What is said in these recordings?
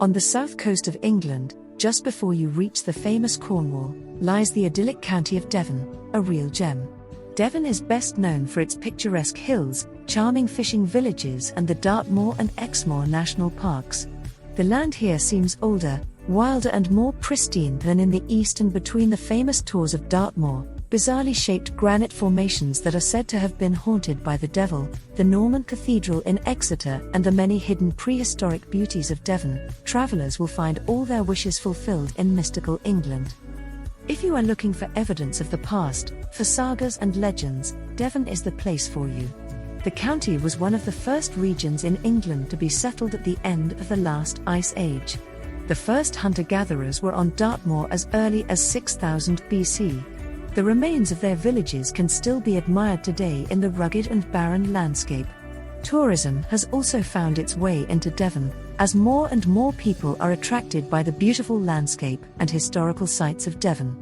On the south coast of England, just before you reach the famous Cornwall, lies the idyllic county of Devon, a real gem. Devon is best known for its picturesque hills, charming fishing villages and the Dartmoor and Exmoor national parks. The land here seems older, wilder and more pristine than in the east, and between the famous tors of Dartmoor, bizarrely shaped granite formations that are said to have been haunted by the devil, the Norman cathedral in Exeter and the many hidden prehistoric beauties of Devon, travellers will find all their wishes fulfilled in mystical England. If you are looking for evidence of the past, for sagas and legends, Devon is the place for you. The county was one of the first regions in England to be settled at the end of the last ice age. The first hunter-gatherers were on Dartmoor as early as 6000 BC. The remains of their villages can still be admired today in the rugged and barren landscape. Tourism has also found its way into Devon, as more and more people are attracted by the beautiful landscape and historical sites of Devon.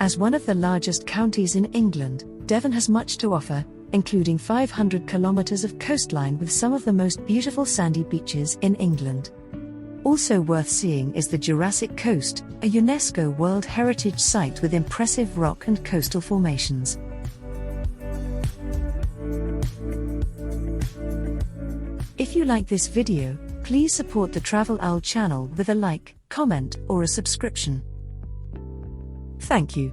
As one of the largest counties in England, Devon has much to offer, including 500 kilometres of coastline with some of the most beautiful sandy beaches in England. Also worth seeing is the Jurassic Coast, a UNESCO World Heritage Site with impressive rock and coastal formations. If you like this video, please support the Travel Owl channel with a like, comment, or a subscription. Thank you.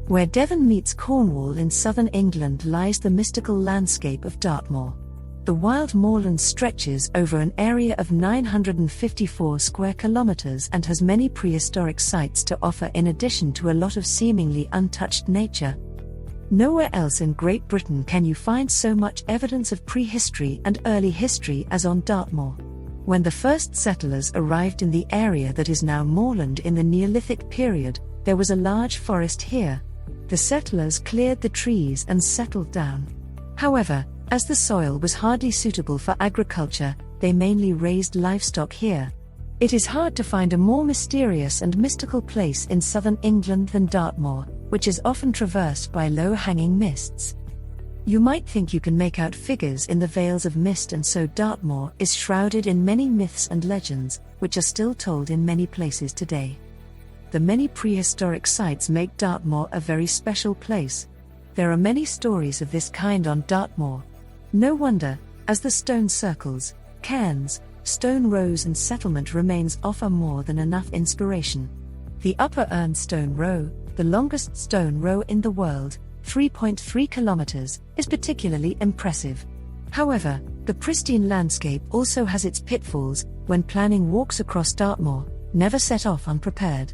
Where Devon meets Cornwall in southern England lies the mystical landscape of Dartmoor. The wild moorland stretches over an area of 954 square kilometres and has many prehistoric sites to offer in addition to a lot of seemingly untouched nature. Nowhere else in Great Britain can you find so much evidence of prehistory and early history as on Dartmoor. When the first settlers arrived in the area that is now moorland in the Neolithic period, there was a large forest here. The settlers cleared the trees and settled down. However, as the soil was hardly suitable for agriculture, they mainly raised livestock here. It is hard to find a more mysterious and mystical place in southern England than Dartmoor, which is often traversed by low-hanging mists. You might think you can make out figures in the veils of mist, and so Dartmoor is shrouded in many myths and legends, which are still told in many places today. The many prehistoric sites make Dartmoor a very special place. There are many stories of this kind on Dartmoor. No wonder, as the stone circles, cairns, stone rows and settlement remains offer more than enough inspiration. The Upper Erne Stone Row, the longest stone row in the world, 3.3 kilometers, is particularly impressive. However, the pristine landscape also has its pitfalls. When planning walks across Dartmoor, never set off unprepared.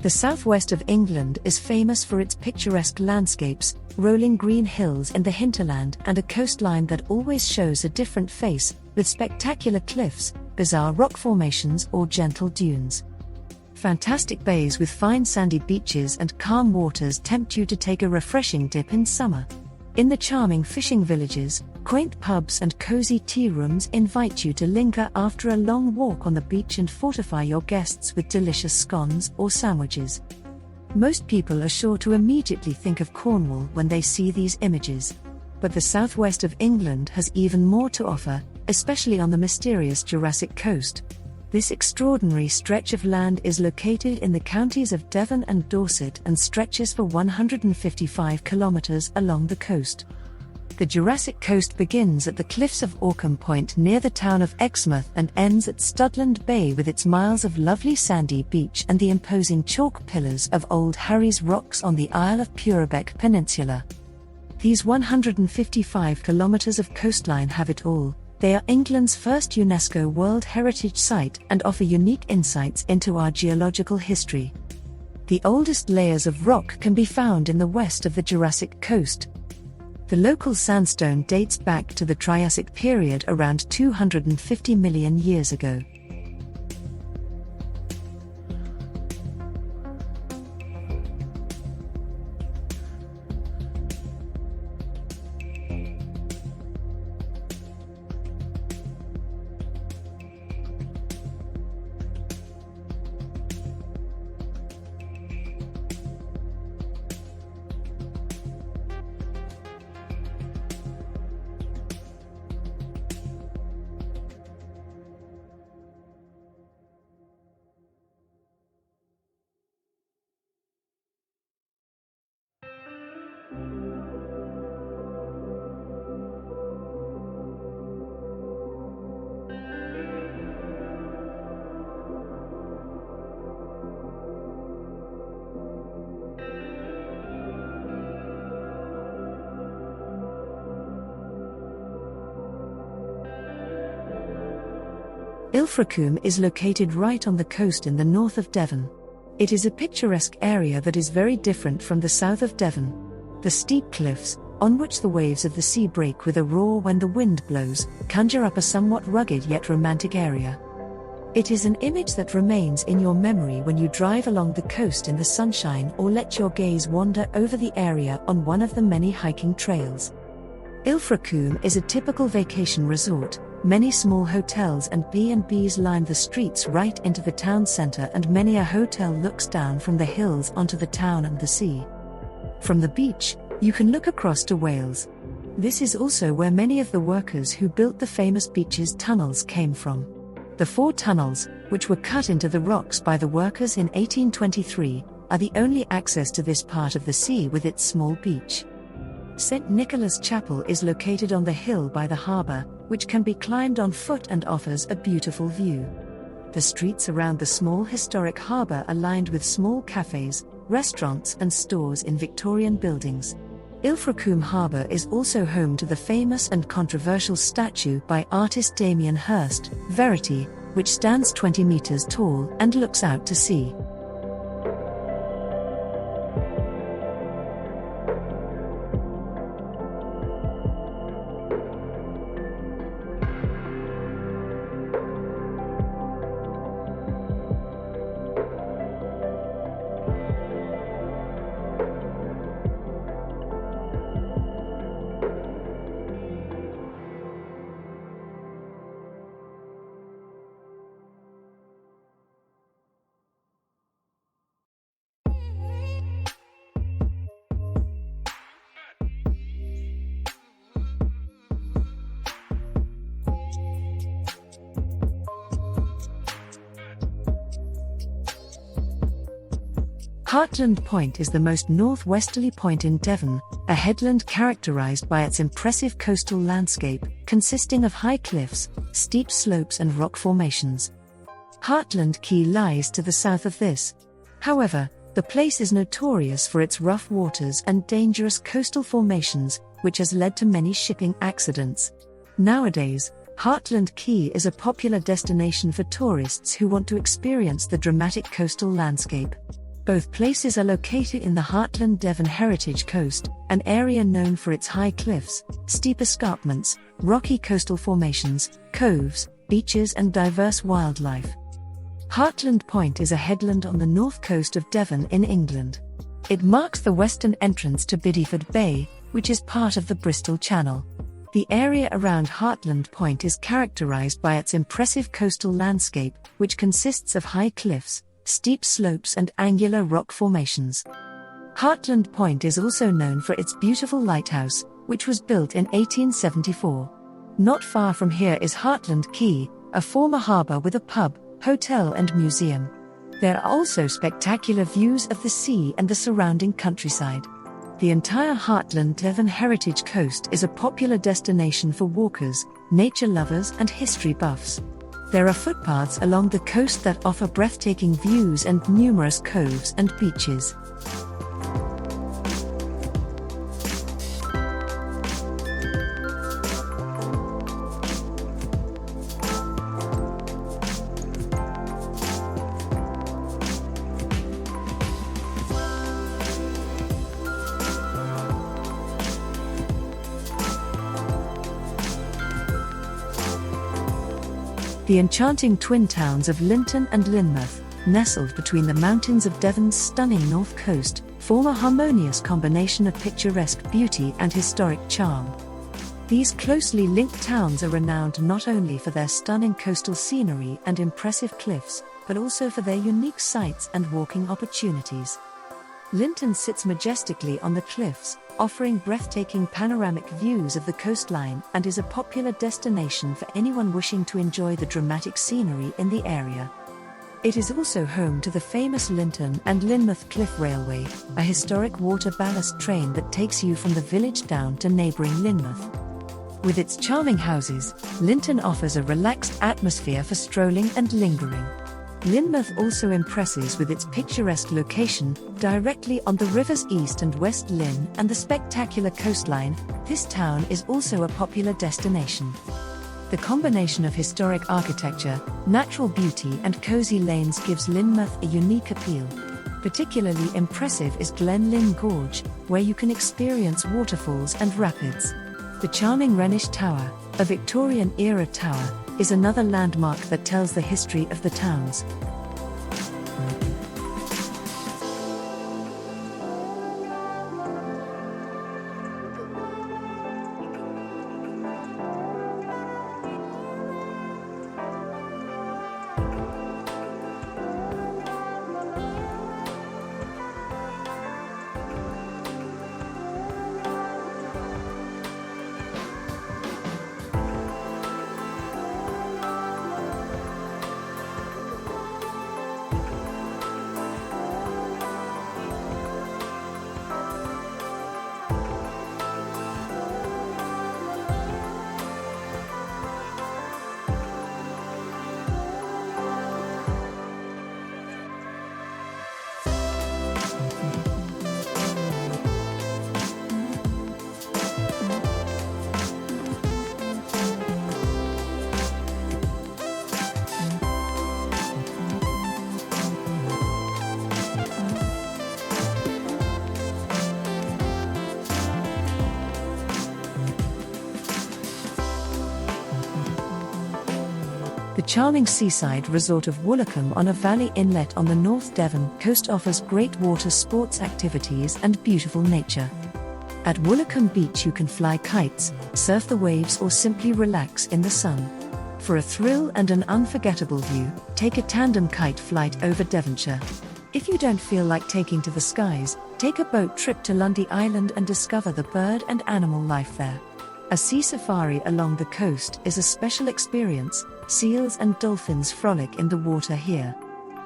The southwest of England is famous for its picturesque landscapes, rolling green hills in the hinterland and a coastline that always shows a different face, with spectacular cliffs, bizarre rock formations or gentle dunes. Fantastic bays with fine sandy beaches and calm waters tempt you to take a refreshing dip in summer. In the charming fishing villages, quaint pubs and cozy tea rooms invite you to linger after a long walk on the beach and fortify your guests with delicious scones or sandwiches. Most people are sure to immediately think of Cornwall when they see these images. But the southwest of England has even more to offer, especially on the mysterious Jurassic Coast. This extraordinary stretch of land is located in the counties of Devon and Dorset and stretches for 155 kilometers along the coast. The Jurassic Coast begins at the cliffs of Ilfracombe Point near the town of Exmoor and ends at Studland Bay with its miles of lovely sandy beach and the imposing chalk pillars of Old Harry's Rocks on the Isle of Purbeck Peninsula. These 155 kilometers of coastline have it all. They are England's first UNESCO World Heritage Site and offer unique insights into our geological history. The oldest layers of rock can be found in the west of the Jurassic Coast. The local sandstone dates back to the Triassic period around 250 million years ago. Ilfracombe is located right on the coast in the north of Devon. It is a picturesque area that is very different from the south of Devon. The steep cliffs, on which the waves of the sea break with a roar when the wind blows, conjure up a somewhat rugged yet romantic area. It is an image that remains in your memory when you drive along the coast in the sunshine or let your gaze wander over the area on one of the many hiking trails. Ilfracombe is a typical vacation resort. Many small hotels and B&Bs line the streets right into the town centre, and many a hotel looks down from the hills onto the town and the sea. From the beach, you can look across to Wales. This is also where many of the workers who built the famous beaches tunnels came from. The 4 tunnels, which were cut into the rocks by the workers in 1823, are the only access to this part of the sea with its small beach. St. Nicholas Chapel is located on the hill by the harbour, which can be climbed on foot and offers a beautiful view. The streets around the small historic harbour are lined with small cafes, restaurants and stores in Victorian buildings. Ilfracombe Harbour is also home to the famous and controversial statue by artist Damien Hirst, Verity, which stands 20 metres tall and looks out to sea. Hartland Point is the most northwesterly point in Devon, a headland characterized by its impressive coastal landscape, consisting of high cliffs, steep slopes and rock formations. Hartland Quay lies to the south of this. However, the place is notorious for its rough waters and dangerous coastal formations, which has led to many shipping accidents. Nowadays, Hartland Quay is a popular destination for tourists who want to experience the dramatic coastal landscape. Both places are located in the Hartland Devon Heritage Coast, an area known for its high cliffs, steep escarpments, rocky coastal formations, coves, beaches and diverse wildlife. Hartland Point is a headland on the north coast of Devon in England. It marks the western entrance to Bideford Bay, which is part of the Bristol Channel. The area around Hartland Point is characterized by its impressive coastal landscape, which consists of high cliffs, steep slopes and angular rock formations. Hartland Point is also known for its beautiful lighthouse, which was built in 1874. Not far from here is Hartland Quay, a former harbour with a pub, hotel and museum. There are also spectacular views of the sea and the surrounding countryside. The entire Hartland Devon Heritage Coast is a popular destination for walkers, nature lovers and history buffs. There are footpaths along the coast that offer breathtaking views and numerous coves and beaches. The enchanting twin towns of Lynton and Lynmouth, nestled between the mountains of Devon's stunning north coast, form a harmonious combination of picturesque beauty and historic charm. These closely linked towns are renowned not only for their stunning coastal scenery and impressive cliffs, but also for their unique sights and walking opportunities. Lynton sits majestically on the cliffs, offering breathtaking panoramic views of the coastline and is a popular destination for anyone wishing to enjoy the dramatic scenery in the area. It is also home to the famous Lynton and Lynmouth Cliff Railway, a historic water ballast train that takes you from the village down to neighbouring Lynmouth. With its charming houses, Lynton offers a relaxed atmosphere for strolling and lingering. Lynmouth also impresses with its picturesque location, directly on the rivers East and West Lynn and the spectacular coastline. This town is also a popular destination. The combination of historic architecture, natural beauty and cozy lanes gives Lynmouth a unique appeal. Particularly impressive is Glen Lynn Gorge, where you can experience waterfalls and rapids. The charming Rhenish Tower, a Victorian-era tower, is another landmark that tells the history of the towns. The charming seaside resort of Woolacombe on a valley inlet on the North Devon coast offers great water sports activities and beautiful nature. At Woolacombe Beach you can fly kites, surf the waves or simply relax in the sun. For a thrill and an unforgettable view, take a tandem kite flight over Devonshire. If you don't feel like taking to the skies, take a boat trip to Lundy Island and discover the bird and animal life there. A sea safari along the coast is a special experience. Seals and dolphins frolic in the water here.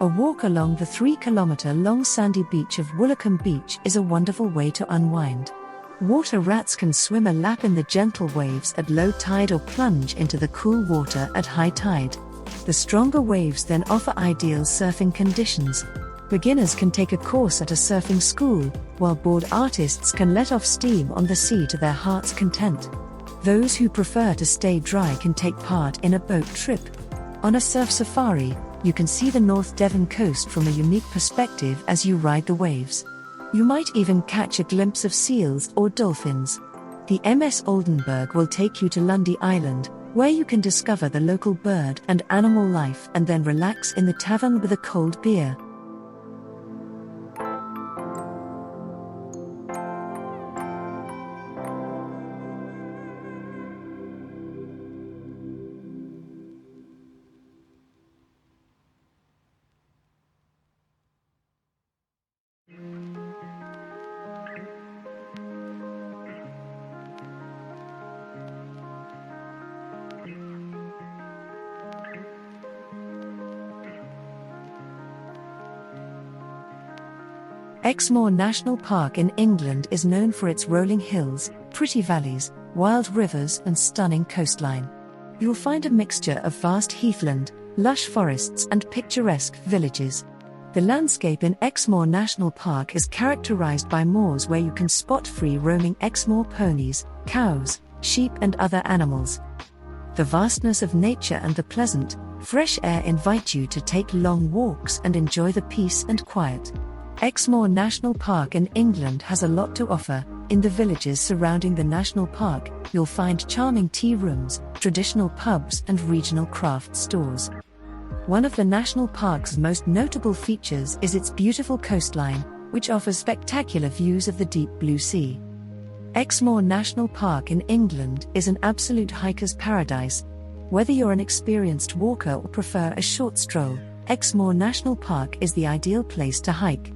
A walk along the 3-kilometre-long sandy beach of Woolacombe Beach is a wonderful way to unwind. Water rats can swim a lap in the gentle waves at low tide or plunge into the cool water at high tide. The stronger waves then offer ideal surfing conditions. Beginners can take a course at a surfing school, while board artists can let off steam on the sea to their heart's content. Those who prefer to stay dry can take part in a boat trip. On a surf safari, You can see the North Devon coast from a unique perspective as you ride the waves. You might even catch a glimpse of seals or dolphins. The MS Oldenburg will take you to Lundy Island, where you can discover the local bird and animal life and then relax in the tavern with a cold beer. Exmoor National Park in England is known for its rolling hills, pretty valleys, wild rivers and stunning coastline. You'll find a mixture of vast heathland, lush forests and picturesque villages. The landscape in Exmoor National Park is characterized by moors where you can spot free-roaming Exmoor ponies, cows, sheep and other animals. The vastness of nature and the pleasant, fresh air invite you to take long walks and enjoy the peace and quiet. Exmoor National Park in England has a lot to offer. In the villages surrounding the national park, you'll find charming tea rooms, traditional pubs and regional craft stores. One of the national park's most notable features is its beautiful coastline, which offers spectacular views of the deep blue sea. Exmoor National Park in England is an absolute hiker's paradise. Whether you're an experienced walker or prefer a short stroll, Exmoor National Park is the ideal place to hike.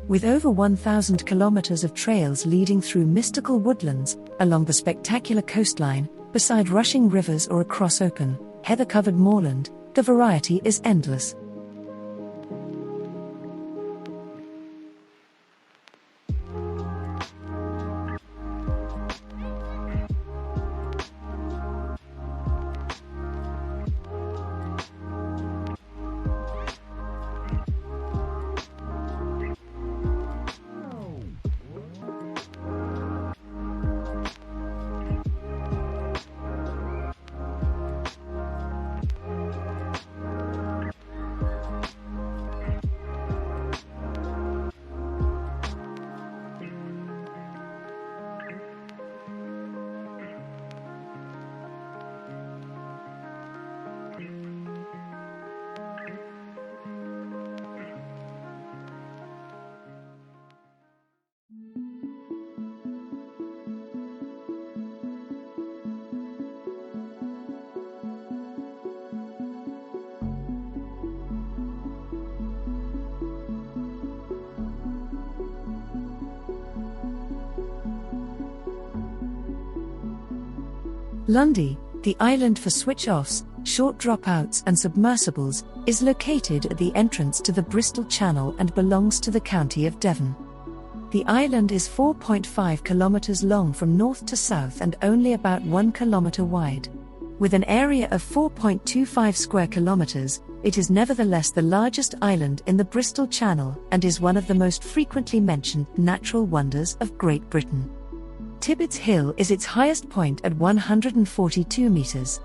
With over 1,000 kilometers of trails leading through mystical woodlands, along the spectacular coastline, beside rushing rivers or across open, heather-covered moorland, the variety is endless. Lundy, the island for switch-offs, short drop-outs and submersibles, is located at the entrance to the Bristol Channel and belongs to the county of Devon. The island is 4.5 kilometers long from north to south and only about 1 kilometer wide. With an area of 4.25 square kilometers, it is nevertheless the largest island in the Bristol Channel and is one of the most frequently mentioned natural wonders of Great Britain. Tibbets Hill is its highest point at 142 meters.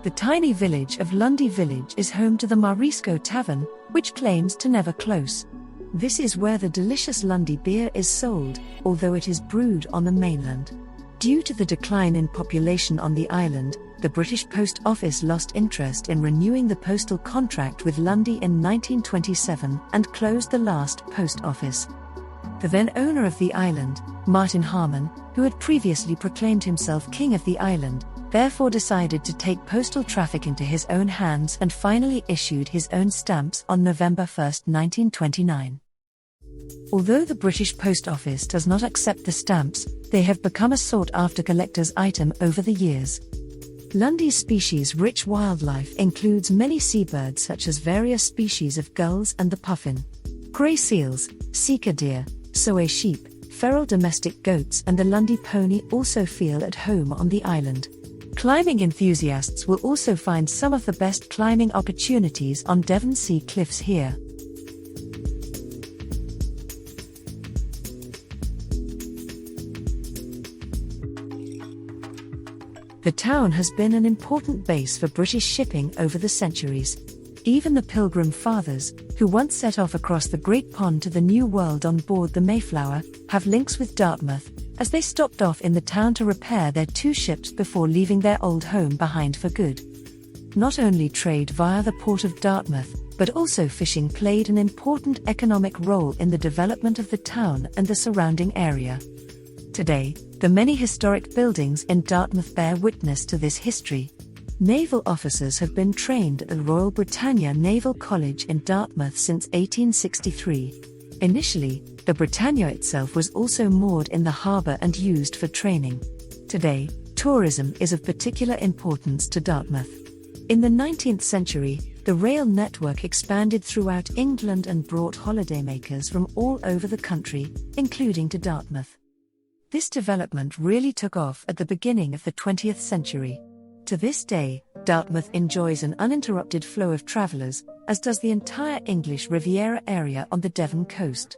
The tiny village of Lundy Village is home to the Marisco Tavern, which claims to never close. This is where the delicious Lundy beer is sold, although it is brewed on the mainland. Due to the decline in population on the island, the British Post Office lost interest in renewing the postal contract with Lundy in 1927 and closed the last post office. The then owner of the island, Martin Harmon, who had previously proclaimed himself king of the island, therefore decided to take postal traffic into his own hands and finally issued his own stamps on November 1, 1929. Although the British Post Office does not accept the stamps, they have become a sought-after collector's item over the years. Lundy's species-rich wildlife includes many seabirds such as various species of gulls and the puffin, grey seals, sika deer, soay sheep, feral domestic goats and the Lundy pony also feel at home on the island. Climbing enthusiasts will also find some of the best climbing opportunities on Devon Sea cliffs here. The town has been an important base for British shipping over the centuries. Even the Pilgrim Fathers, who once set off across the Great Pond to the New World on board the Mayflower, have links with Dartmouth, as they stopped off in the town to repair their 2 ships before leaving their old home behind for good. Not only trade via the port of Dartmouth, but also fishing played an important economic role in the development of the town and the surrounding area. Today, the many historic buildings in Dartmouth bear witness to this history. Naval officers have been trained at the Royal Britannia Naval College in Dartmouth since 1863. Initially, the Britannia itself was also moored in the harbour and used for training. Today, tourism is of particular importance to Dartmouth. In the 19th century, the rail network expanded throughout England and brought holidaymakers from all over the country, including to Dartmouth. This development really took off at the beginning of the 20th century. To this day, Dartmouth enjoys an uninterrupted flow of travellers, as does the entire English Riviera area on the Devon coast.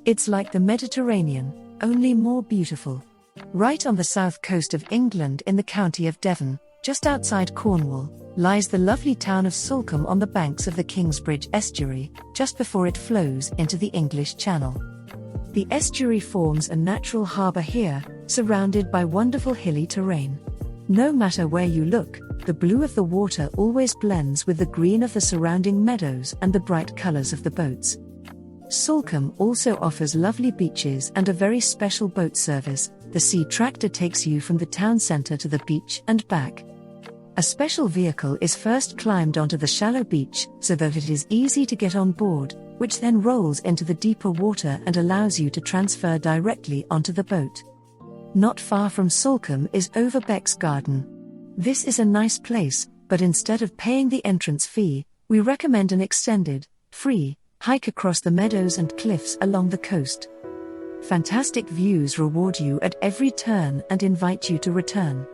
It's like the Mediterranean, only more beautiful. Right on the south coast of England in the county of Devon, just outside Cornwall, lies the lovely town of Salcombe on the banks of the Kingsbridge estuary, just before it flows into the English Channel. The estuary forms a natural harbour here, surrounded by wonderful hilly terrain. No matter where you look, the blue of the water always blends with the green of the surrounding meadows and the bright colours of the boats. Salcombe also offers lovely beaches and a very special boat service. The sea tractor takes you from the town centre to the beach and back. A special vehicle is first climbed onto the shallow beach so that it is easy to get on board, which then rolls into the deeper water and allows you to transfer directly onto the boat. Not far from Salcombe is Overbeck's Garden. This is a nice place, but instead of paying the entrance fee, we recommend an extended, free, hike across the meadows and cliffs along the coast. Fantastic views reward you at every turn and invite you to return.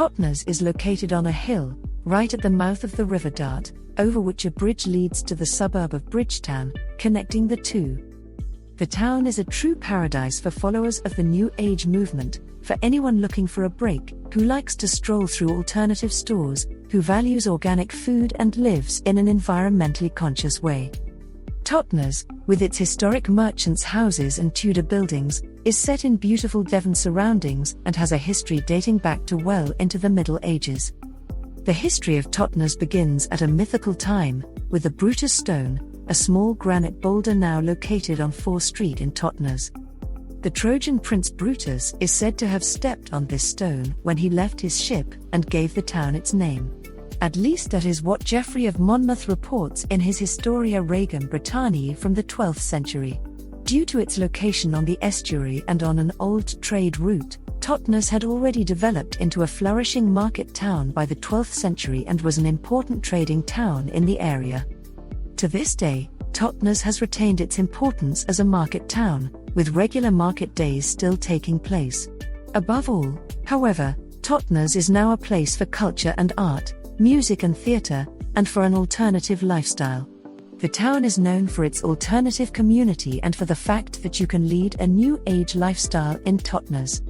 Totnes is located on a hill, right at the mouth of the River Dart, over which a bridge leads to the suburb of Bridgetown, connecting the two. The town is a true paradise for followers of the New Age movement, for anyone looking for a break, who likes to stroll through alternative stores, who values organic food and lives in an environmentally conscious way. Totnes, with its historic merchants' houses and Tudor buildings, is set in beautiful Devon surroundings and has a history dating back to well into the Middle Ages. The history of Totnes begins at a mythical time, with the Brutus Stone, a small granite boulder now located on Fore Street in Totnes. The Trojan prince Brutus is said to have stepped on this stone when he left his ship and gave the town its name. At least that is what Geoffrey of Monmouth reports in his Historia Regum Britanniae from the 12th century. Due to its location on the estuary and on an old trade route, Totnes had already developed into a flourishing market town by the 12th century and was an important trading town in the area. To this day, Totnes has retained its importance as a market town, with regular market days still taking place. Above all, however, Totnes is now a place for culture and art, music and theatre, and for an alternative lifestyle. The town is known for its alternative community and for the fact that you can lead a new age lifestyle in Totnes.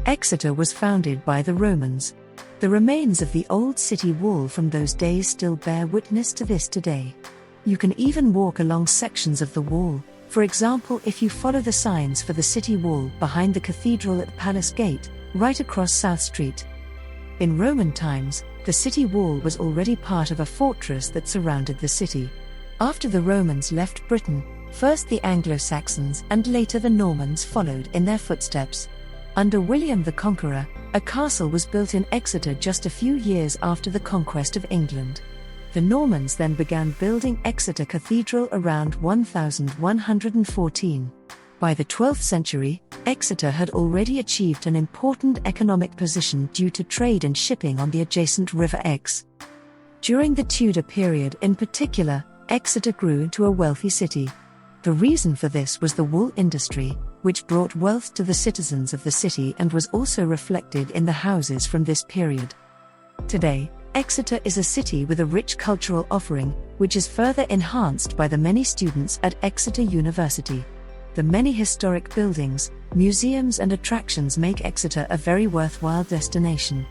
Exeter was founded by the Romans. The remains of the old city wall from those days still bear witness to this today. You can even walk along sections of the wall, for example if you follow the signs for the city wall behind the cathedral at Palace Gate, right across South Street. In Roman times, the city wall was already part of a fortress that surrounded the city. After the Romans left Britain, first the Anglo-Saxons and later the Normans followed in their footsteps. Under William the Conqueror, a castle was built in Exeter just a few years after the conquest of England. The Normans then began building Exeter Cathedral around 1114. By the 12th century, Exeter had already achieved an important economic position due to trade and shipping on the adjacent River Exe. During the Tudor period in particular, Exeter grew into a wealthy city. The reason for this was the wool industry, which brought wealth to the citizens of the city and was also reflected in the houses from this period. Today, Exeter is a city with a rich cultural offering, which is further enhanced by the many students at Exeter University. The many historic buildings, museums and attractions make Exeter a very worthwhile destination.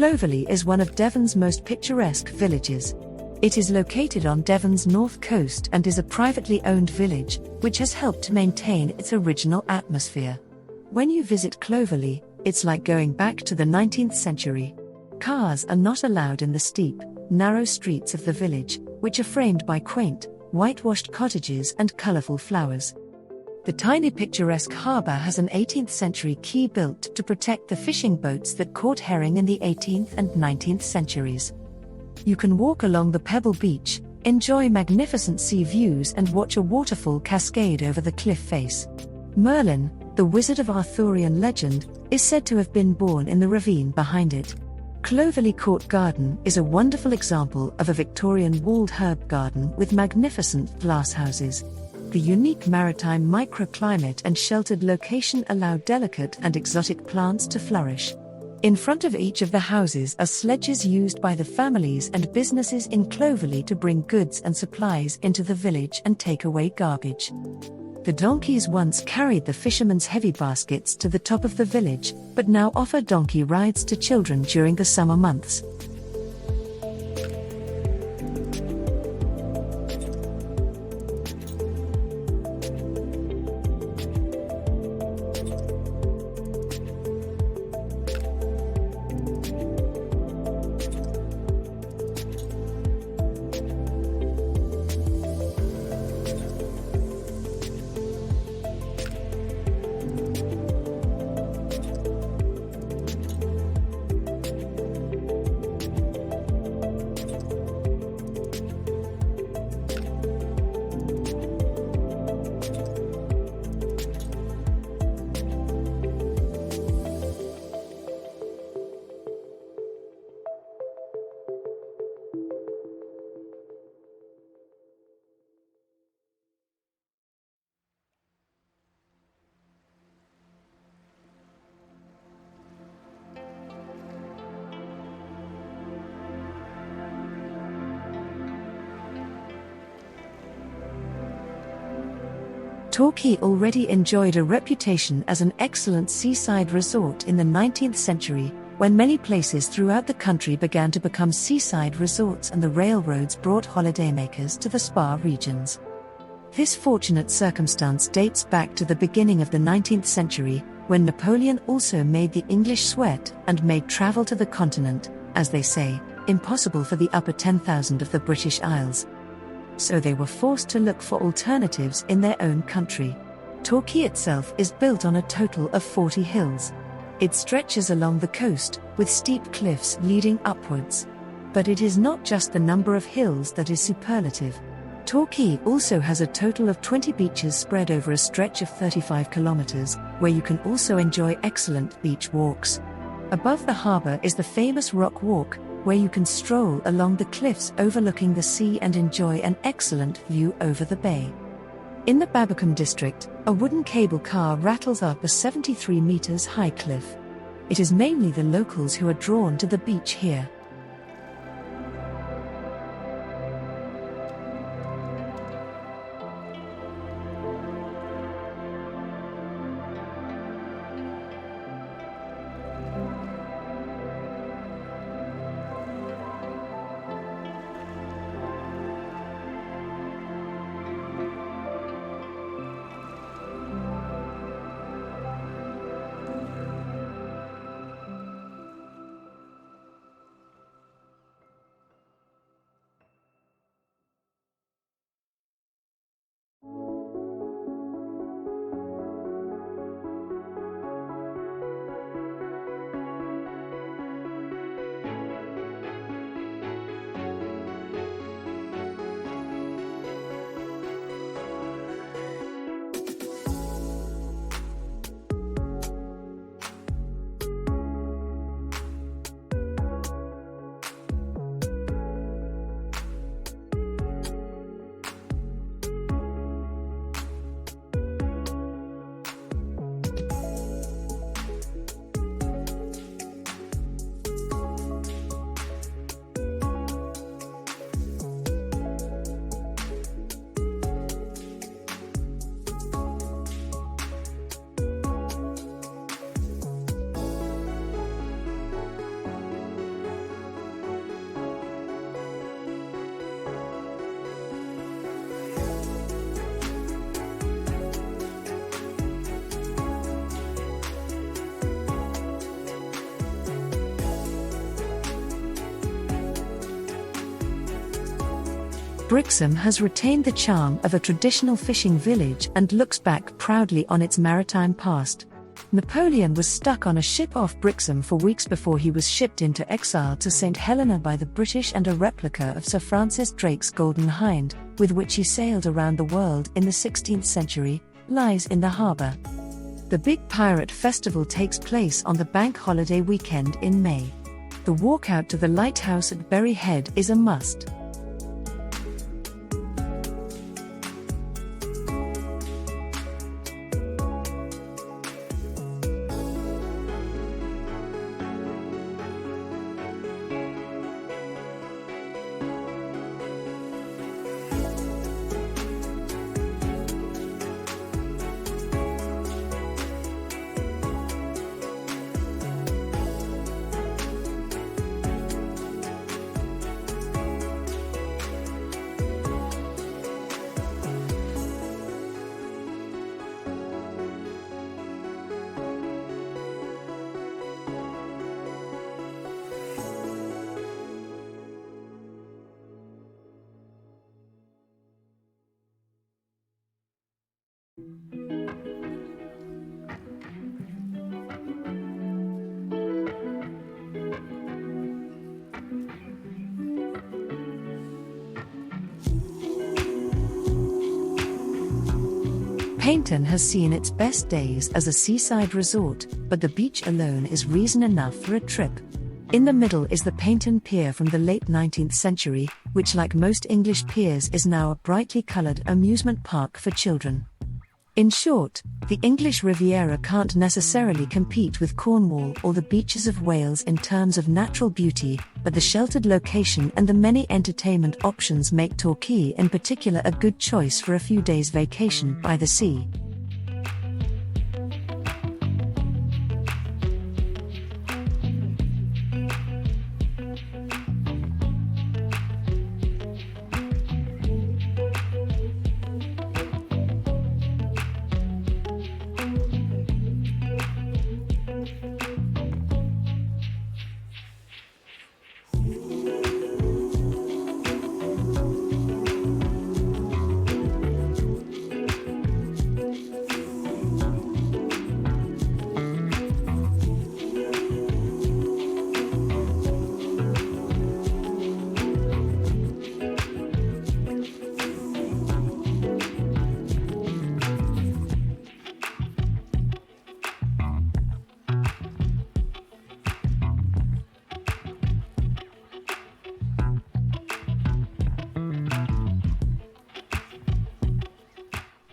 Clovelly is one of Devon's most picturesque villages. It is located on Devon's north coast and is a privately owned village, which has helped to maintain its original atmosphere. When you visit Clovelly, it's like going back to the 19th century. Cars are not allowed in the steep, narrow streets of the village, which are framed by quaint, whitewashed cottages and colourful flowers. The tiny picturesque harbour has an 18th century quay built to protect the fishing boats that caught herring in the 18th and 19th centuries. You can walk along the pebble beach, enjoy magnificent sea views and watch a waterfall cascade over the cliff face. Merlin, the wizard of Arthurian legend, is said to have been born in the ravine behind it. Clovelly Court Garden is a wonderful example of a Victorian walled herb garden with magnificent glasshouses. The unique maritime microclimate and sheltered location allow delicate and exotic plants to flourish. In front of each of the houses are sledges used by the families and businesses in Clovelly to bring goods and supplies into the village and take away garbage. The donkeys once carried the fishermen's heavy baskets to the top of the village, but now offer donkey rides to children during the summer months. Torquay already enjoyed a reputation as an excellent seaside resort in the 19th century, when many places throughout the country began to become seaside resorts and the railroads brought holidaymakers to the spa regions. This fortunate circumstance dates back to the beginning of the 19th century, when Napoleon also made the English sweat and made travel to the continent, as they say, impossible for the upper 10,000 of the British Isles. So they were forced to look for alternatives in their own country. Torquay itself is built on a total of 40 hills. It stretches along the coast, with steep cliffs leading upwards. But it is not just the number of hills that is superlative. Torquay also has a total of 20 beaches spread over a stretch of 35 kilometers, where you can also enjoy excellent beach walks. Above the harbour is the famous Rock Walk, where you can stroll along the cliffs overlooking the sea and enjoy an excellent view over the bay. In the Woolacombe district, a wooden cable car rattles up a 73 meters high cliff. It is mainly the locals who are drawn to the beach here. Brixham has retained the charm of a traditional fishing village and looks back proudly on its maritime past. Napoleon was stuck on a ship off Brixham for weeks before he was shipped into exile to St. Helena by the British, and a replica of Sir Francis Drake's Golden Hind, with which he sailed around the world in the 16th century, lies in the harbour. The Big Pirate Festival takes place on the bank holiday weekend in May. The walk out to the lighthouse at Berry Head is a must. Paynton has seen its best days as a seaside resort, but the beach alone is reason enough for a trip. In the middle is the Paynton Pier from the late 19th century, which, like most English piers, is now a brightly coloured amusement park for children. In short, the English Riviera can't necessarily compete with Cornwall or the beaches of Wales in terms of natural beauty, but the sheltered location and the many entertainment options make Torquay in particular a good choice for a few days vacation by the sea.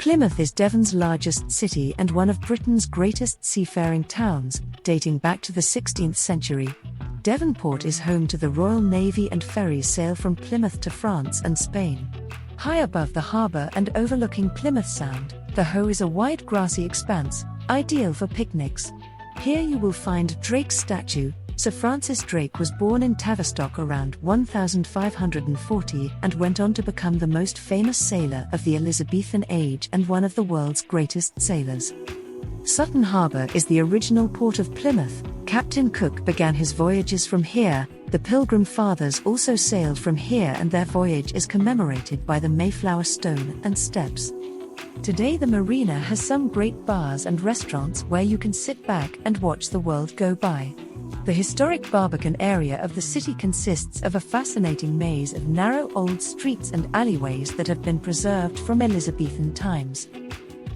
Plymouth is Devon's largest city and one of Britain's greatest seafaring towns, dating back to the 16th century. Devonport is home to the Royal Navy, and ferries sail from Plymouth to France and Spain. High above the harbour and overlooking Plymouth Sound, the Hoe is a wide grassy expanse, ideal for picnics. Here you will find Drake's statue. Sir Francis Drake was born in Tavistock around 1540 and went on to become the most famous sailor of the Elizabethan age and one of the world's greatest sailors. Sutton Harbour is the original port of Plymouth. Captain Cook began his voyages from here. The Pilgrim Fathers also sailed from here, and their voyage is commemorated by the Mayflower Stone and Steps. Today the marina has some great bars and restaurants where you can sit back and watch the world go by. The historic Barbican area of the city consists of a fascinating maze of narrow old streets and alleyways that have been preserved from Elizabethan times.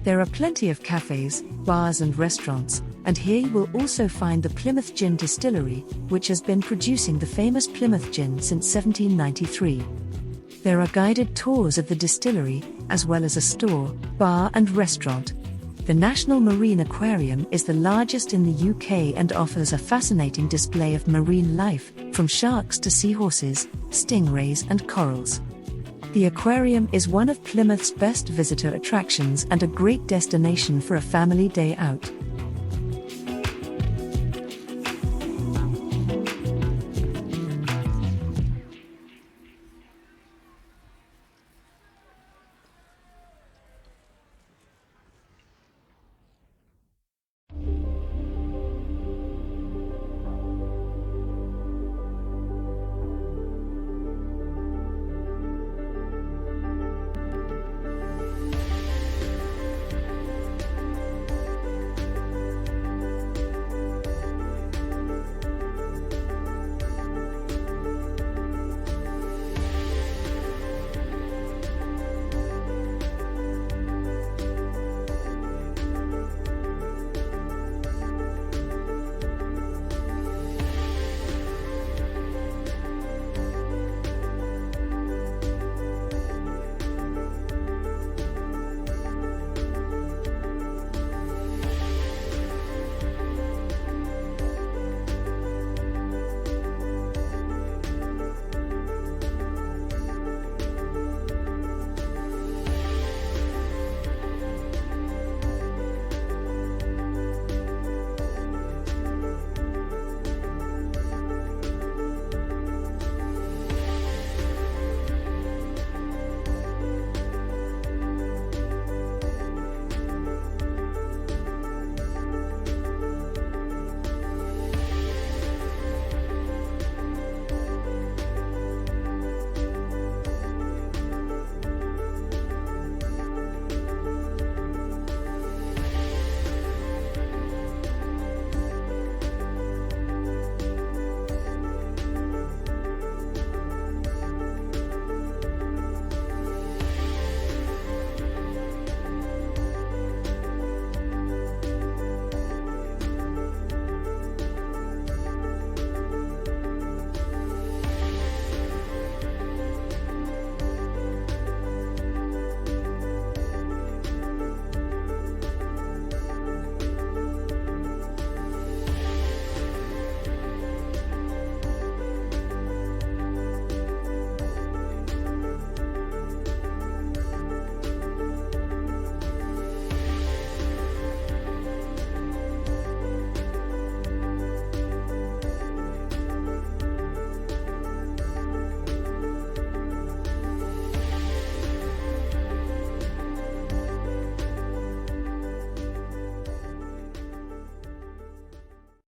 There are plenty of cafes, bars and restaurants, and here you will also find the Plymouth Gin Distillery, which has been producing the famous Plymouth Gin since 1793. There are guided tours of the distillery, as well as a store, bar and restaurant. The National Marine Aquarium is the largest in the UK and offers a fascinating display of marine life, from sharks to seahorses, stingrays and corals. The aquarium is one of Plymouth's best visitor attractions and a great destination for a family day out.